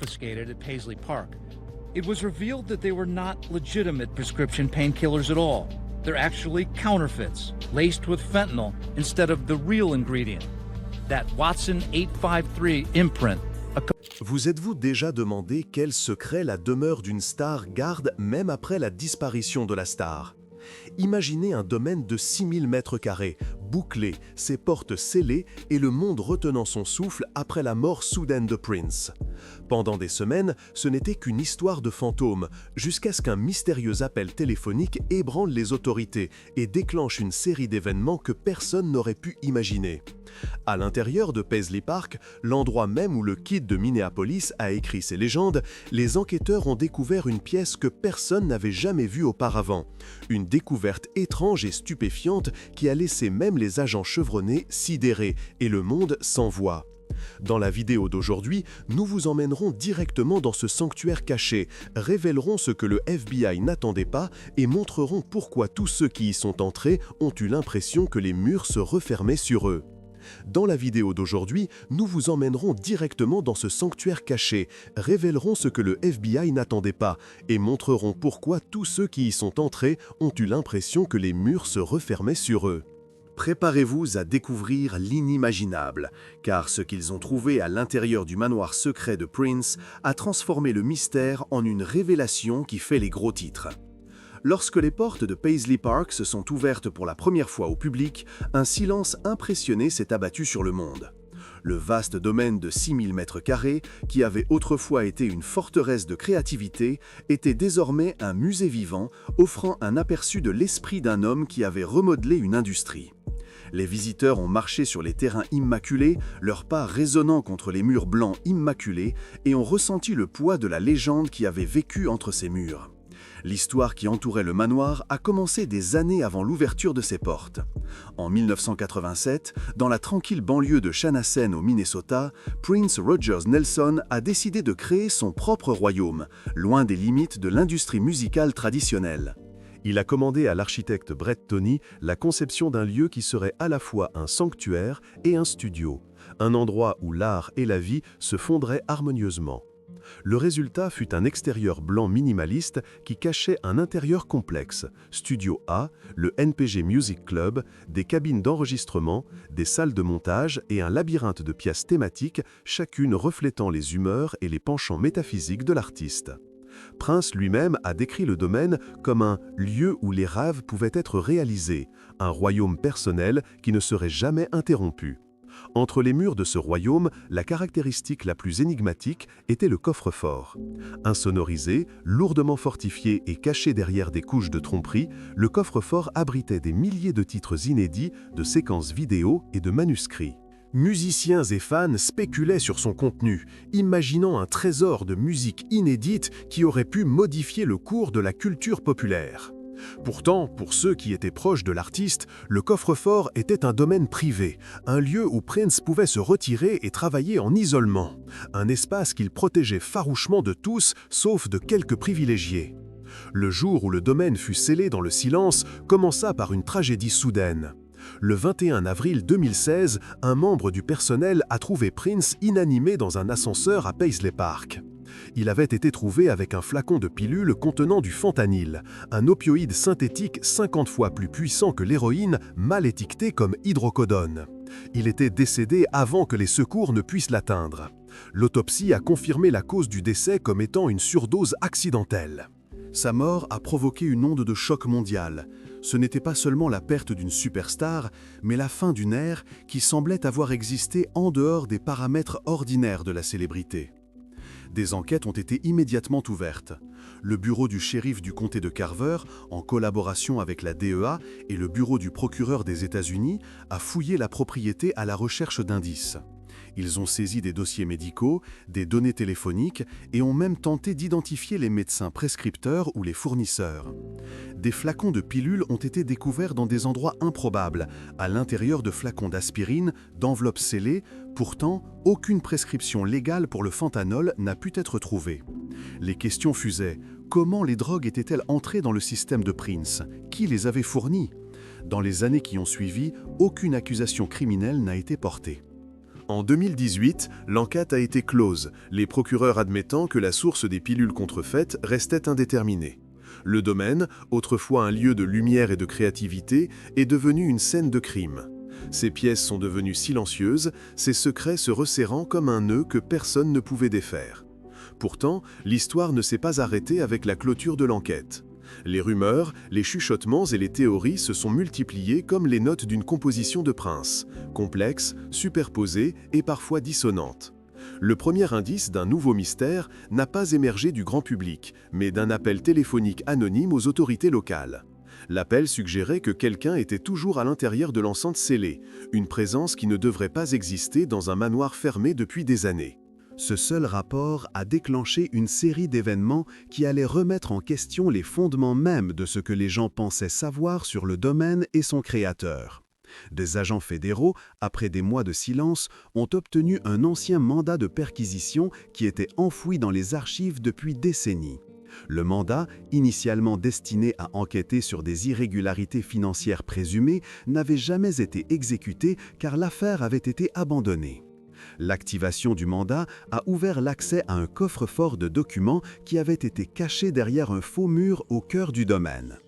confiscated at Paisley Park. It was revealed that they were not legitimate prescription painkillers at all. They're actually counterfeits, laced with fentanyl instead of the real ingredient. That Watson 853 imprint. Vous êtes-vous déjà demandé quel secret la demeure d'une star garde même après la disparition de la star? Imaginez un domaine de 6000 mètres carrés, bouclé, ses portes scellées et le monde retenant son souffle après la mort soudaine de Prince. Pendant des semaines, ce n'était qu'une histoire de fantômes, jusqu'à ce qu'un mystérieux appel téléphonique ébranle les autorités et déclenche une série d'événements que personne n'aurait pu imaginer. À l'intérieur de Paisley Park, l'endroit même où le Kid de Minneapolis a écrit ses légendes, les enquêteurs ont découvert une pièce que personne n'avait jamais vue auparavant. Une découverte étrange et stupéfiante qui a laissé même les agents chevronnés sidérés et le monde sans voix. Dans la vidéo d'aujourd'hui, nous vous emmènerons directement dans ce sanctuaire caché, révélerons ce que le FBI n'attendait pas et montrerons pourquoi tous ceux qui y sont entrés ont eu l'impression que les murs se refermaient sur eux. Dans la vidéo d'aujourd'hui, nous vous emmènerons directement dans ce sanctuaire caché, révélerons ce que le FBI n'attendait pas et montrerons pourquoi tous ceux qui y sont entrés ont eu l'impression que les murs se refermaient sur eux. Préparez-vous à découvrir l'inimaginable, car ce qu'ils ont trouvé à l'intérieur du manoir secret de Prince a transformé le mystère en une révélation qui fait les gros titres. Lorsque les portes de Paisley Park se sont ouvertes pour la première fois au public, un silence impressionné s'est abattu sur le monde. Le vaste domaine de 6000 mètres carrés, qui avait autrefois été une forteresse de créativité, était désormais un musée vivant, offrant un aperçu de l'esprit d'un homme qui avait remodelé une industrie. Les visiteurs ont marché sur les terrains immaculés, leurs pas résonnant contre les murs blancs immaculés, et ont ressenti le poids de la légende qui avait vécu entre ces murs. L'histoire qui entourait le manoir a commencé des années avant l'ouverture de ses portes. En 1987, dans la tranquille banlieue de Chanhassen au Minnesota, Prince Rogers Nelson a décidé de créer son propre royaume, loin des limites de l'industrie musicale traditionnelle. Il a commandé à l'architecte Brett Tony la conception d'un lieu qui serait à la fois un sanctuaire et un studio, un endroit où l'art et la vie se fondraient harmonieusement. Le résultat fut un extérieur blanc minimaliste qui cachait un intérieur complexe, Studio A, le NPG Music Club, des cabines d'enregistrement, des salles de montage et un labyrinthe de pièces thématiques, chacune reflétant les humeurs et les penchants métaphysiques de l'artiste. Prince lui-même a décrit le domaine comme un lieu où les rêves pouvaient être réalisés, un royaume personnel qui ne serait jamais interrompu. Entre les murs de ce royaume, la caractéristique la plus énigmatique était le coffre-fort. Insonorisé, lourdement fortifié et caché derrière des couches de tromperie, le coffre-fort abritait des milliers de titres inédits, de séquences vidéo et de manuscrits. Musiciens et fans spéculaient sur son contenu, imaginant un trésor de musique inédite qui aurait pu modifier le cours de la culture populaire. Pourtant, pour ceux qui étaient proches de l'artiste, le coffre-fort était un domaine privé, un lieu où Prince pouvait se retirer et travailler en isolement, un espace qu'il protégeait farouchement de tous, sauf de quelques privilégiés. Le jour où le domaine fut scellé dans le silence commença par une tragédie soudaine. Le 21 avril 2016, un membre du personnel a trouvé Prince inanimé dans un ascenseur à Paisley Park. Il avait été trouvé avec un flacon de pilule contenant du fentanyl, un opioïde synthétique 50 fois plus puissant que l'héroïne, mal étiqueté comme hydrocodone. Il était décédé avant que les secours ne puissent l'atteindre. L'autopsie a confirmé la cause du décès comme étant une surdose accidentelle. Sa mort a provoqué une onde de choc mondial. Ce n'était pas seulement la perte d'une superstar, mais la fin d'une ère qui semblait avoir existé en dehors des paramètres ordinaires de la célébrité. Des enquêtes ont été immédiatement ouvertes. Le bureau du shérif du comté de Carver, en collaboration avec la DEA et le bureau du procureur des États-Unis, a fouillé la propriété à la recherche d'indices. Ils ont saisi des dossiers médicaux, des données téléphoniques et ont même tenté d'identifier les médecins prescripteurs ou les fournisseurs. Des flacons de pilules ont été découverts dans des endroits improbables, à l'intérieur de flacons d'aspirine, d'enveloppes scellées. Pourtant, aucune prescription légale pour le fentanyl n'a pu être trouvée. Les questions fusaient. Comment les drogues étaient-elles entrées dans le système de Prince? Qui les avait fournies? Dans les années qui ont suivi, aucune accusation criminelle n'a été portée. En 2018, l'enquête a été close, les procureurs admettant que la source des pilules contrefaites restait indéterminée. Le domaine, autrefois un lieu de lumière et de créativité, est devenu une scène de crime. Ces pièces sont devenues silencieuses, ces secrets se resserrant comme un nœud que personne ne pouvait défaire. Pourtant, l'histoire ne s'est pas arrêtée avec la clôture de l'enquête. Les rumeurs, les chuchotements et les théories se sont multipliés comme les notes d'une composition de Prince, complexes, superposées et parfois dissonantes. Le premier indice d'un nouveau mystère n'a pas émergé du grand public, mais d'un appel téléphonique anonyme aux autorités locales. L'appel suggérait que quelqu'un était toujours à l'intérieur de l'enceinte scellée, une présence qui ne devrait pas exister dans un manoir fermé depuis des années. Ce seul rapport a déclenché une série d'événements qui allaient remettre en question les fondements mêmes de ce que les gens pensaient savoir sur le domaine et son créateur. Des agents fédéraux, après des mois de silence, ont obtenu un ancien mandat de perquisition qui était enfoui dans les archives depuis décennies. Le mandat, initialement destiné à enquêter sur des irrégularités financières présumées, n'avait jamais été exécuté car l'affaire avait été abandonnée. L'activation du mandat a ouvert l'accès à un coffre-fort de documents qui avait été caché derrière un faux mur au cœur du domaine.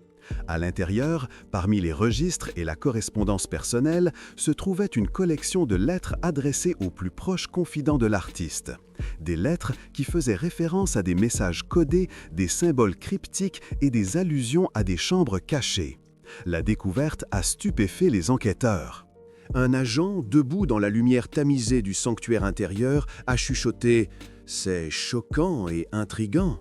À l'intérieur, parmi les registres et la correspondance personnelle, se trouvait une collection de lettres adressées aux plus proches confidents de l'artiste. Des lettres qui faisaient référence à des messages codés, des symboles cryptiques et des allusions à des chambres cachées. La découverte a stupéfait les enquêteurs. Un agent, debout dans la lumière tamisée du sanctuaire intérieur, a chuchoté « C'est choquant et intriguant ».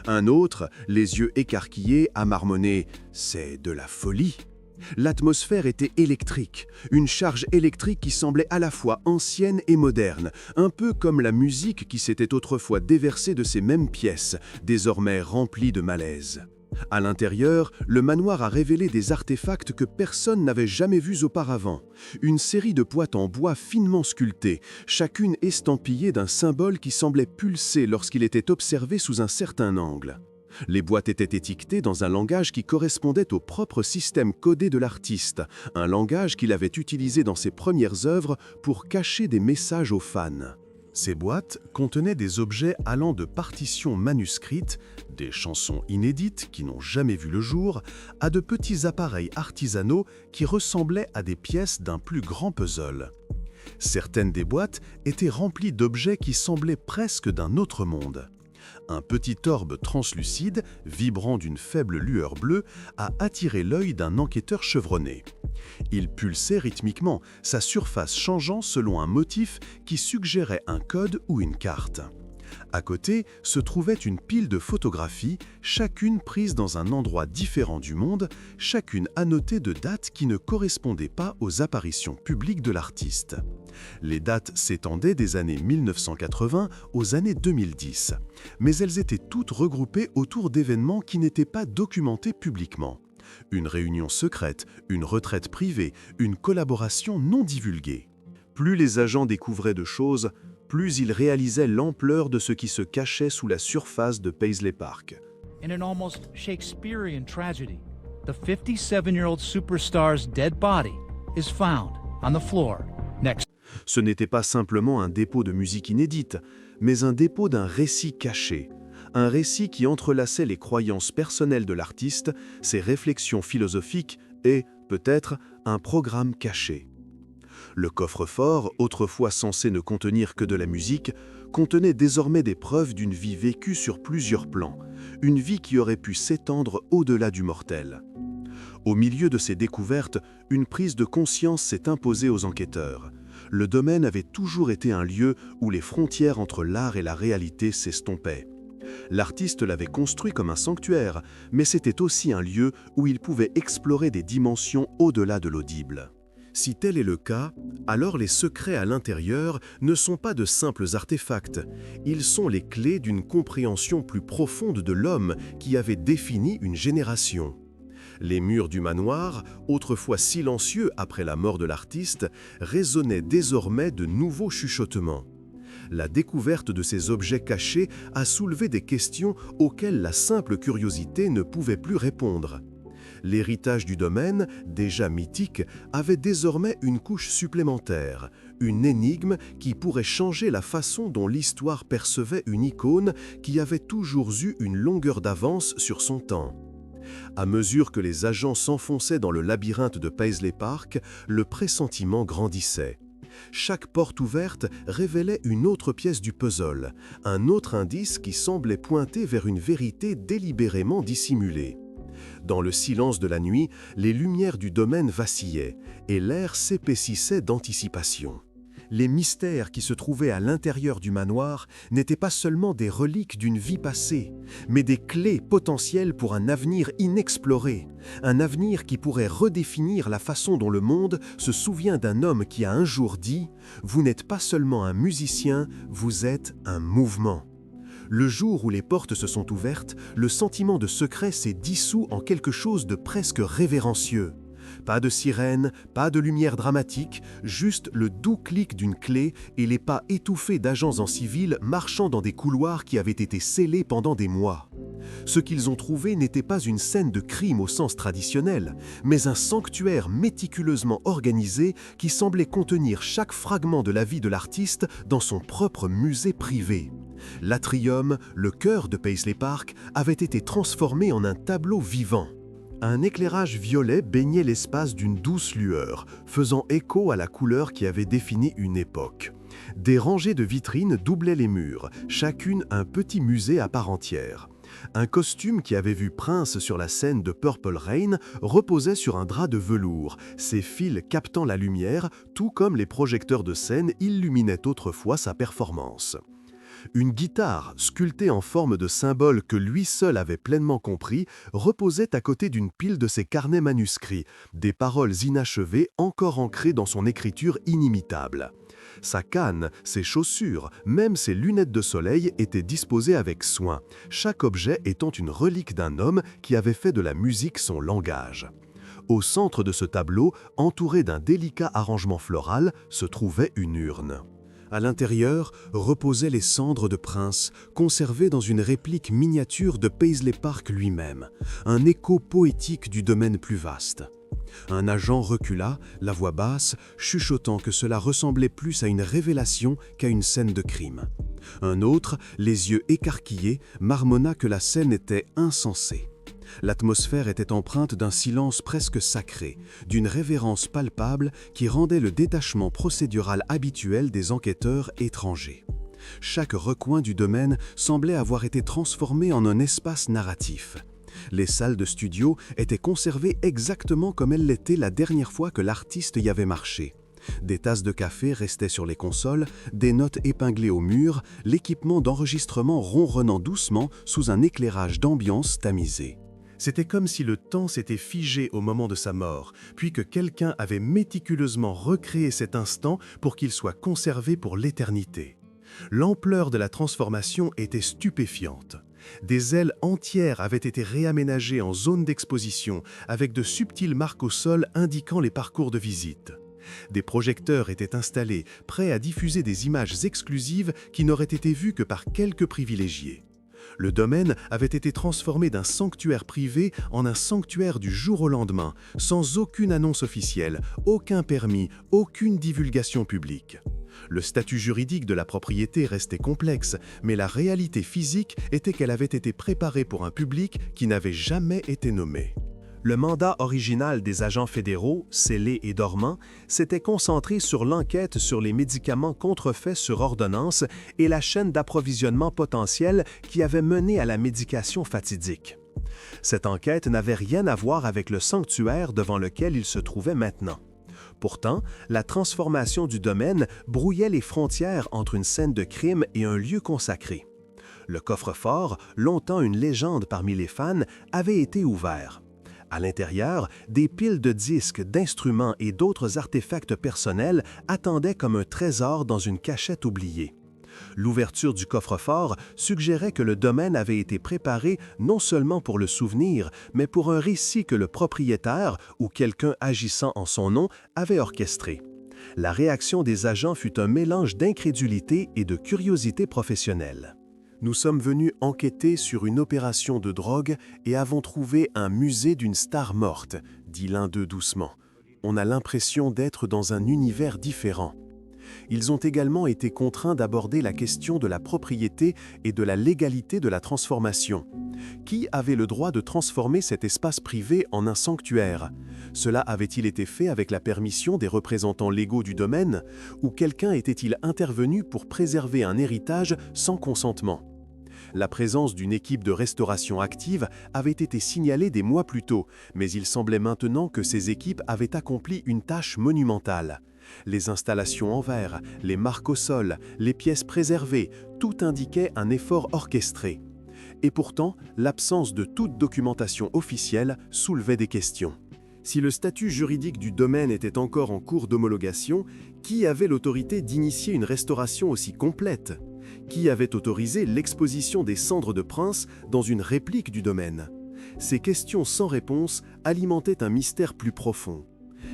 Un autre, les yeux écarquillés, a marmonné « C'est de la folie ». L'atmosphère était électrique, une charge électrique qui semblait à la fois ancienne et moderne, un peu comme la musique qui s'était autrefois déversée de ces mêmes pièces, désormais remplies de malaise. À l'intérieur, le manoir a révélé des artefacts que personne n'avait jamais vus auparavant. Une série de boîtes en bois finement sculptées, chacune estampillée d'un symbole qui semblait pulser lorsqu'il était observé sous un certain angle. Les boîtes étaient étiquetées dans un langage qui correspondait au propre système codé de l'artiste, un langage qu'il avait utilisé dans ses premières œuvres pour cacher des messages aux fans. Ces boîtes contenaient des objets allant de partitions manuscrites, des chansons inédites qui n'ont jamais vu le jour, à de petits appareils artisanaux qui ressemblaient à des pièces d'un plus grand puzzle. Certaines des boîtes étaient remplies d'objets qui semblaient presque d'un autre monde. Un petit orbe translucide, vibrant d'une faible lueur bleue, a attiré l'œil d'un enquêteur chevronné. Il pulsait rythmiquement, sa surface changeant selon un motif qui suggérait un code ou une carte. À côté se trouvait une pile de photographies, chacune prise dans un endroit différent du monde, chacune annotée de dates qui ne correspondaient pas aux apparitions publiques de l'artiste. Les dates s'étendaient des années 1980 aux années 2010, mais elles étaient toutes regroupées autour d'événements qui n'étaient pas documentés publiquement. Une réunion secrète, une retraite privée, une collaboration non divulguée. Plus les agents découvraient de choses, plus ils réalisaient l'ampleur de ce qui se cachait sous la surface de Paisley Park. In an almost Shakespearean tragedy, the 57-year-old superstar's dead body is found on the floor next. Ce n'était pas simplement un dépôt de musique inédite, mais un dépôt d'un récit caché. Un récit qui entrelaçait les croyances personnelles de l'artiste, ses réflexions philosophiques et, peut-être, un programme caché. Le coffre-fort, autrefois censé ne contenir que de la musique, contenait désormais des preuves d'une vie vécue sur plusieurs plans, une vie qui aurait pu s'étendre au-delà du mortel. Au milieu de ces découvertes, une prise de conscience s'est imposée aux enquêteurs. Le domaine avait toujours été un lieu où les frontières entre l'art et la réalité s'estompaient. L'artiste l'avait construit comme un sanctuaire, mais c'était aussi un lieu où il pouvait explorer des dimensions au-delà de l'audible. Si tel est le cas, alors les secrets à l'intérieur ne sont pas de simples artefacts, ils sont les clés d'une compréhension plus profonde de l'homme qui avait défini une génération. Les murs du manoir, autrefois silencieux après la mort de l'artiste, résonnaient désormais de nouveaux chuchotements. La découverte de ces objets cachés a soulevé des questions auxquelles la simple curiosité ne pouvait plus répondre. L'héritage du domaine, déjà mythique, avait désormais une couche supplémentaire, une énigme qui pourrait changer la façon dont l'histoire percevait une icône qui avait toujours eu une longueur d'avance sur son temps. À mesure que les agents s'enfonçaient dans le labyrinthe de Paisley Park, le pressentiment grandissait. Chaque porte ouverte révélait une autre pièce du puzzle, un autre indice qui semblait pointer vers une vérité délibérément dissimulée. Dans le silence de la nuit, les lumières du domaine vacillaient et l'air s'épaississait d'anticipation. Les mystères qui se trouvaient à l'intérieur du manoir n'étaient pas seulement des reliques d'une vie passée, mais des clés potentielles pour un avenir inexploré, un avenir qui pourrait redéfinir la façon dont le monde se souvient d'un homme qui a un jour dit « Vous n'êtes pas seulement un musicien, vous êtes un mouvement ». Le jour où les portes se sont ouvertes, le sentiment de secret s'est dissous en quelque chose de presque révérencieux. Pas de sirène, pas de lumière dramatique, juste le doux clic d'une clé et les pas étouffés d'agents en civil marchant dans des couloirs qui avaient été scellés pendant des mois. Ce qu'ils ont trouvé n'était pas une scène de crime au sens traditionnel, mais un sanctuaire méticuleusement organisé qui semblait contenir chaque fragment de la vie de l'artiste dans son propre musée privé. L'atrium, le cœur de Paisley Park, avait été transformé en un tableau vivant. Un éclairage violet baignait l'espace d'une douce lueur, faisant écho à la couleur qui avait défini une époque. Des rangées de vitrines doublaient les murs, chacune un petit musée à part entière. Un costume qui avait vu Prince sur la scène de Purple Rain reposait sur un drap de velours, ses fils captant la lumière, tout comme les projecteurs de scène illuminaient autrefois sa performance. Une guitare, sculptée en forme de symbole que lui seul avait pleinement compris, reposait à côté d'une pile de ses carnets manuscrits, des paroles inachevées encore ancrées dans son écriture inimitable. Sa canne, ses chaussures, même ses lunettes de soleil étaient disposées avec soin, chaque objet étant une relique d'un homme qui avait fait de la musique son langage. Au centre de ce tableau, entouré d'un délicat arrangement floral, se trouvait une urne. À l'intérieur reposaient les cendres de Prince, conservées dans une réplique miniature de Paisley Park lui-même, un écho poétique du domaine plus vaste. Un agent recula, la voix basse, chuchotant que cela ressemblait plus à une révélation qu'à une scène de crime. Un autre, les yeux écarquillés, marmonna que la scène était insensée. L'atmosphère était empreinte d'un silence presque sacré, d'une révérence palpable qui rendait le détachement procédural habituel des enquêteurs étrangers. Chaque recoin du domaine semblait avoir été transformé en un espace narratif. Les salles de studio étaient conservées exactement comme elles l'étaient la dernière fois que l'artiste y avait marché. Des tasses de café restaient sur les consoles, des notes épinglées au mur, l'équipement d'enregistrement ronronnant doucement sous un éclairage d'ambiance tamisé. C'était comme si le temps s'était figé au moment de sa mort, puis que quelqu'un avait méticuleusement recréé cet instant pour qu'il soit conservé pour l'éternité. L'ampleur de la transformation était stupéfiante. Des ailes entières avaient été réaménagées en zone d'exposition, avec de subtiles marques au sol indiquant les parcours de visite. Des projecteurs étaient installés, prêts à diffuser des images exclusives qui n'auraient été vues que par quelques privilégiés. Le domaine avait été transformé d'un sanctuaire privé en un sanctuaire du jour au lendemain, sans aucune annonce officielle, aucun permis, aucune divulgation publique. Le statut juridique de la propriété restait complexe, mais la réalité physique était qu'elle avait été préparée pour un public qui n'avait jamais été nommé. Le mandat original des agents fédéraux, scellés et dormants, s'était concentré sur l'enquête sur les médicaments contrefaits sur ordonnance et la chaîne d'approvisionnement potentielle qui avait mené à la médication fatidique. Cette enquête n'avait rien à voir avec le sanctuaire devant lequel il se trouvait maintenant. Pourtant, la transformation du domaine brouillait les frontières entre une scène de crime et un lieu consacré. Le coffre-fort, longtemps une légende parmi les fans, avait été ouvert. À l'intérieur, des piles de disques, d'instruments et d'autres artefacts personnels attendaient comme un trésor dans une cachette oubliée. L'ouverture du coffre-fort suggérait que le domaine avait été préparé non seulement pour le souvenir, mais pour un récit que le propriétaire ou quelqu'un agissant en son nom avait orchestré. La réaction des agents fut un mélange d'incrédulité et de curiosité professionnelle. Nous sommes venus enquêter sur une opération de drogue et avons trouvé un musée d'une star morte, dit l'un d'eux doucement. On a l'impression d'être dans un univers différent. Ils ont également été contraints d'aborder la question de la propriété et de la légalité de la transformation. Qui avait le droit de transformer cet espace privé en un sanctuaire? Cela avait-il été fait avec la permission des représentants légaux du domaine, ou quelqu'un était-il intervenu pour préserver un héritage sans consentement? La présence d'une équipe de restauration active avait été signalée des mois plus tôt, mais il semblait maintenant que ces équipes avaient accompli une tâche monumentale. Les installations en verre, les marques au sol, les pièces préservées, tout indiquait un effort orchestré. Et pourtant, l'absence de toute documentation officielle soulevait des questions. Si le statut juridique du domaine était encore en cours d'homologation, qui avait l'autorité d'initier une restauration aussi complète? Qui avait autorisé l'exposition des cendres de prince dans une réplique du domaine? Ces questions sans réponse alimentaient un mystère plus profond.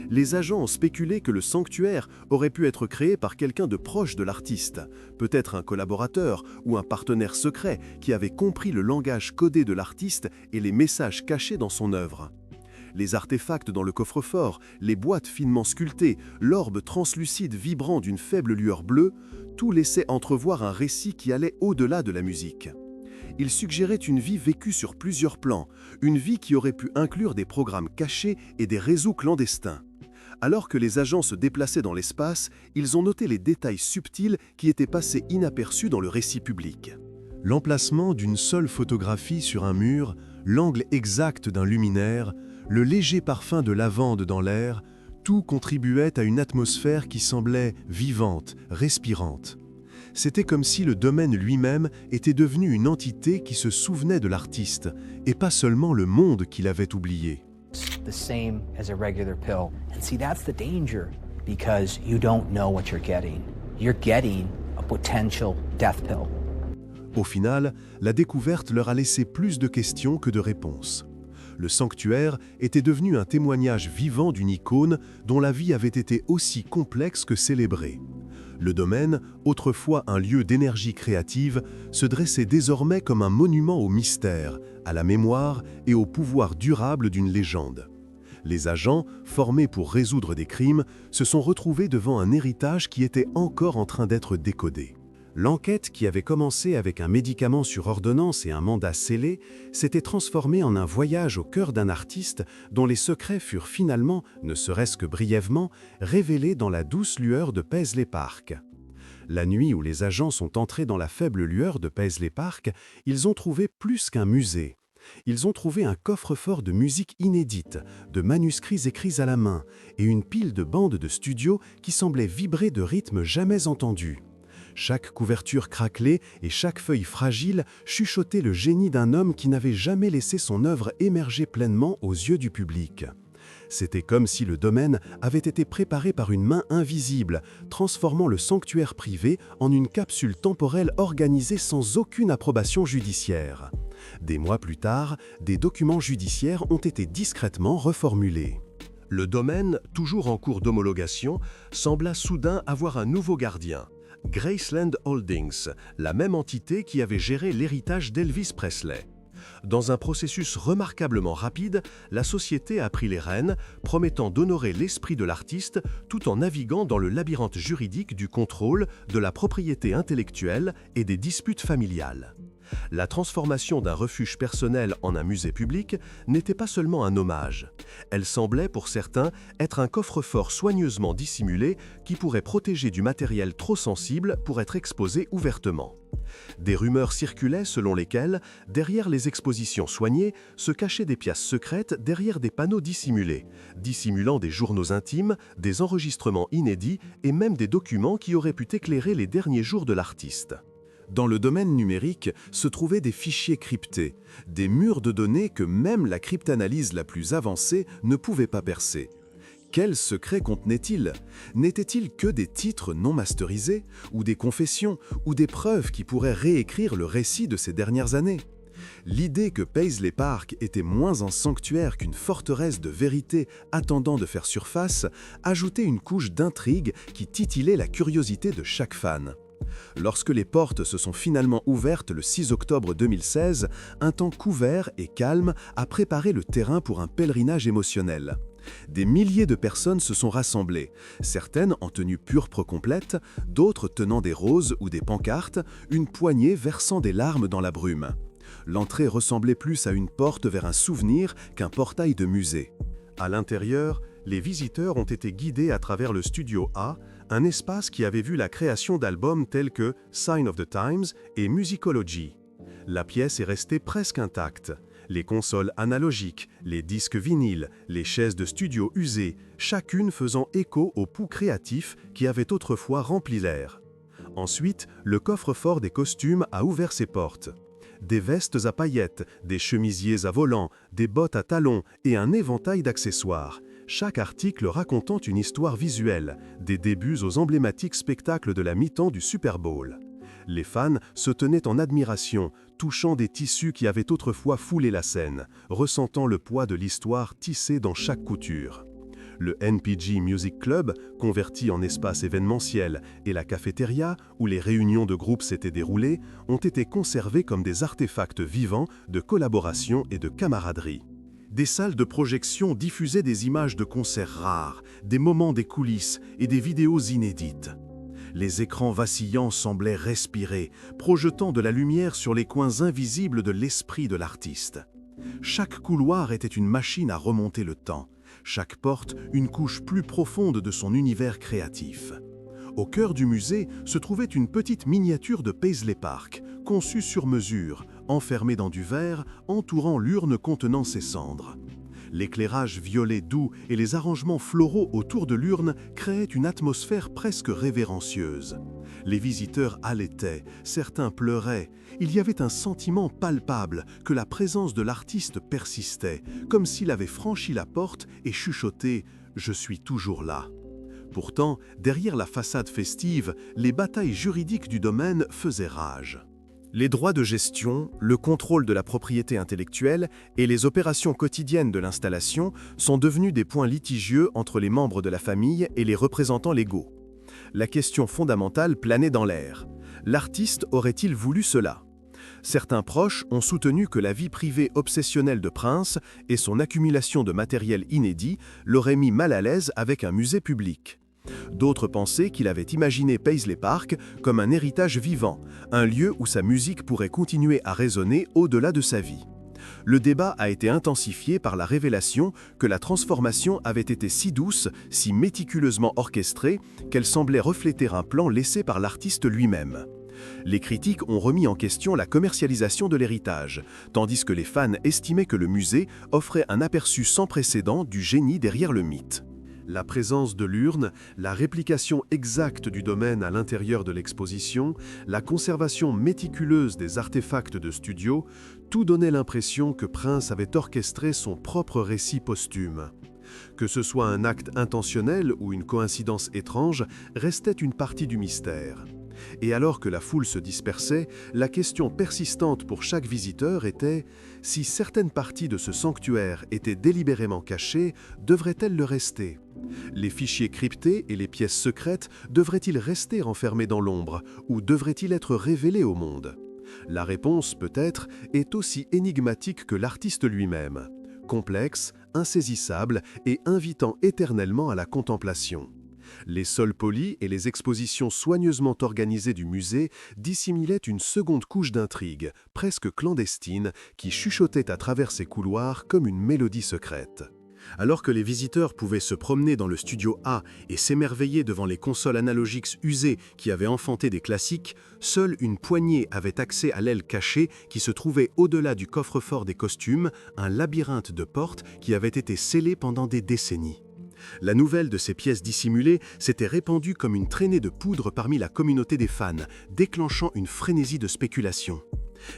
Les agents ont spéculé que le sanctuaire aurait pu être créé par quelqu'un de proche de l'artiste, peut-être un collaborateur ou un partenaire secret qui avait compris le langage codé de l'artiste et les messages cachés dans son œuvre. Les artefacts dans le coffre-fort, les boîtes finement sculptées, l'orbe translucide vibrant d'une faible lueur bleue, tout laissait entrevoir un récit qui allait au-delà de la musique. Il suggérait une vie vécue sur plusieurs plans, une vie qui aurait pu inclure des programmes cachés et des réseaux clandestins. Alors que les agents se déplaçaient dans l'espace, ils ont noté les détails subtils qui étaient passés inaperçus dans le récit public. L'emplacement d'une seule photographie sur un mur, l'angle exact d'un luminaire, le léger parfum de lavande dans l'air, tout contribuait à une atmosphère qui semblait vivante, respirante. C'était comme si le domaine lui-même était devenu une entité qui se souvenait de l'artiste, et pas seulement le monde qui l'avait oublié. The same as a regular pill. And see, that's the danger, because you don't know what you're getting. You're getting a potential death pill. Au final, la découverte leur a laissé plus de questions que de réponses. Le sanctuaire était devenu un témoignage vivant d'une icône dont la vie avait été aussi complexe que célébrée. Le domaine, autrefois un lieu d'énergie créative, se dressait désormais comme un monument au mystère, à la mémoire et au pouvoir durable d'une légende. Les agents, formés pour résoudre des crimes, se sont retrouvés devant un héritage qui était encore en train d'être décodé. L'enquête, qui avait commencé avec un médicament sur ordonnance et un mandat scellé, s'était transformée en un voyage au cœur d'un artiste dont les secrets furent finalement, ne serait-ce que brièvement, révélés dans la douce lueur de Paisley Park. La nuit où les agents sont entrés dans la faible lueur de Paisley Park, ils ont trouvé plus qu'un musée. Ils ont trouvé un coffre-fort de musique inédite, de manuscrits écrits à la main et une pile de bandes de studio qui semblaient vibrer de rythmes jamais entendus. Chaque couverture craquelée et chaque feuille fragile chuchotait le génie d'un homme qui n'avait jamais laissé son œuvre émerger pleinement aux yeux du public. C'était comme si le domaine avait été préparé par une main invisible, transformant le sanctuaire privé en une capsule temporelle organisée sans aucune approbation judiciaire. Des mois plus tard, des documents judiciaires ont été discrètement reformulés. Le domaine, toujours en cours d'homologation, sembla soudain avoir un nouveau gardien. Graceland Holdings, la même entité qui avait géré l'héritage d'Elvis Presley. Dans un processus remarquablement rapide, la société a pris les rênes, promettant d'honorer l'esprit de l'artiste tout en naviguant dans le labyrinthe juridique du contrôle, de la propriété intellectuelle et des disputes familiales. La transformation d'un refuge personnel en un musée public n'était pas seulement un hommage. Elle semblait, pour certains, être un coffre-fort soigneusement dissimulé qui pourrait protéger du matériel trop sensible pour être exposé ouvertement. Des rumeurs circulaient selon lesquelles, derrière les expositions soignées, se cachaient des pièces secrètes derrière des panneaux dissimulés, dissimulant des journaux intimes, des enregistrements inédits et même des documents qui auraient pu éclairer les derniers jours de l'artiste. Dans le domaine numérique se trouvaient des fichiers cryptés, des murs de données que même la cryptanalyse la plus avancée ne pouvait pas percer. Quels secrets contenait-il? N'était-il que des titres non masterisés, ou des confessions, ou des preuves qui pourraient réécrire le récit de ces dernières années? L'idée que Paisley Park était moins un sanctuaire qu'une forteresse de vérité attendant de faire surface ajoutait une couche d'intrigue qui titillait la curiosité de chaque fan. Lorsque les portes se sont finalement ouvertes le 6 octobre 2016, un temps couvert et calme a préparé le terrain pour un pèlerinage émotionnel. Des milliers de personnes se sont rassemblées, certaines en tenue purpre complète, d'autres tenant des roses ou des pancartes, une poignée versant des larmes dans la brume. L'entrée ressemblait plus à une porte vers un souvenir qu'un portail de musée. À l'intérieur, les visiteurs ont été guidés à travers le Studio A, un espace qui avait vu la création d'albums tels que Sign of the Times et Musicology. La pièce est restée presque intacte. Les consoles analogiques, les disques vinyles, les chaises de studio usées, chacune faisant écho au pouls créatif qui avait autrefois rempli l'air. Ensuite, le coffre-fort des costumes a ouvert ses portes. Des vestes à paillettes, des chemisiers à volants, des bottes à talons et un éventail d'accessoires. Chaque article racontant une histoire visuelle, des débuts aux emblématiques spectacles de la mi-temps du Super Bowl. Les fans se tenaient en admiration, touchant des tissus qui avaient autrefois foulé la scène, ressentant le poids de l'histoire tissée dans chaque couture. Le NPG Music Club, converti en espace événementiel, et la cafétéria, où les réunions de groupe s'étaient déroulées, ont été conservés comme des artefacts vivants de collaboration et de camaraderie. Des salles de projection diffusaient des images de concerts rares, des moments des coulisses et des vidéos inédites. Les écrans vacillants semblaient respirer, projetant de la lumière sur les coins invisibles de l'esprit de l'artiste. Chaque couloir était une machine à remonter le temps, chaque porte une couche plus profonde de son univers créatif. Au cœur du musée se trouvait une petite miniature de Paisley Park, conçue sur mesure, enfermée dans du verre, entourant l'urne contenant ses cendres. L'éclairage violet doux et les arrangements floraux autour de l'urne créaient une atmosphère presque révérencieuse. Les visiteurs haletaient, certains pleuraient. Il y avait un sentiment palpable que la présence de l'artiste persistait, comme s'il avait franchi la porte et chuchoté « Je suis toujours là ». Pourtant, derrière la façade festive, les batailles juridiques du domaine faisaient rage. Les droits de gestion, le contrôle de la propriété intellectuelle et les opérations quotidiennes de l'installation sont devenus des points litigieux entre les membres de la famille et les représentants légaux. La question fondamentale planait dans l'air. L'artiste aurait-il voulu cela ? Certains proches ont soutenu que la vie privée obsessionnelle de Prince et son accumulation de matériel inédit l'auraient mis mal à l'aise avec un musée public. D'autres pensaient qu'il avait imaginé Paisley Park comme un héritage vivant, un lieu où sa musique pourrait continuer à résonner au-delà de sa vie. Le débat a été intensifié par la révélation que la transformation avait été si douce, si méticuleusement orchestrée, qu'elle semblait refléter un plan laissé par l'artiste lui-même. Les critiques ont remis en question la commercialisation de l'héritage, tandis que les fans estimaient que le musée offrait un aperçu sans précédent du génie derrière le mythe. La présence de l'urne, la réplication exacte du domaine à l'intérieur de l'exposition, la conservation méticuleuse des artefacts de studio, tout donnait l'impression que Prince avait orchestré son propre récit posthume. Que ce soit un acte intentionnel ou une coïncidence étrange, restait une partie du mystère. Et alors que la foule se dispersait, la question persistante pour chaque visiteur était « Si certaines parties de ce sanctuaire étaient délibérément cachées, devraient-elles le rester ? Les fichiers cryptés et les pièces secrètes devraient-ils rester enfermés dans l'ombre ou devraient-ils être révélés au monde ?» La réponse, peut-être, est aussi énigmatique que l'artiste lui-même, complexe, insaisissable et invitant éternellement à la contemplation. Les sols polis et les expositions soigneusement organisées du musée dissimulaient une seconde couche d'intrigue, presque clandestine, qui chuchotait à travers ces couloirs comme une mélodie secrète. Alors que les visiteurs pouvaient se promener dans le studio A et s'émerveiller devant les consoles analogiques usées qui avaient enfanté des classiques, seule une poignée avait accès à l'aile cachée qui se trouvait au-delà du coffre-fort des costumes, un labyrinthe de portes qui avait été scellé pendant des décennies. La nouvelle de ces pièces dissimulées s'était répandue comme une traînée de poudre parmi la communauté des fans, déclenchant une frénésie de spéculation.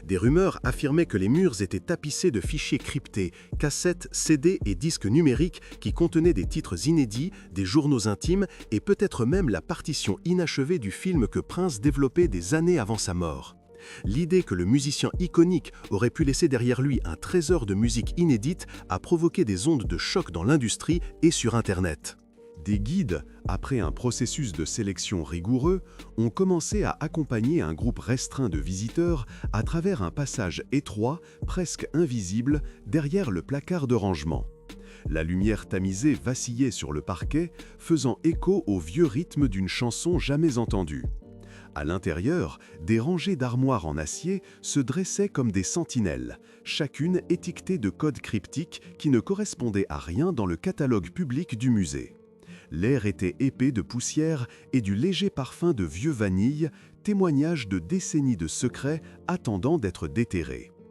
Des rumeurs affirmaient que les murs étaient tapissés de fichiers cryptés, cassettes, CD et disques numériques qui contenaient des titres inédits, des journaux intimes et peut-être même la partition inachevée du film que Prince développait des années avant sa mort. L'idée que le musicien iconique aurait pu laisser derrière lui un trésor de musique inédite a provoqué des ondes de choc dans l'industrie et sur Internet. Des guides, après un processus de sélection rigoureux, ont commencé à accompagner un groupe restreint de visiteurs à travers un passage étroit, presque invisible, derrière le placard de rangement. La lumière tamisée vacillait sur le parquet, faisant écho au vieux rythme d'une chanson jamais entendue. À l'intérieur, des rangées d'armoires en acier se dressaient comme des sentinelles, chacune étiquetée de codes cryptiques qui ne correspondaient à rien dans le catalogue public du musée. L'air était épais de poussière et du léger parfum de vieux vanille, témoignage de décennies de secrets attendant d'être déterrés.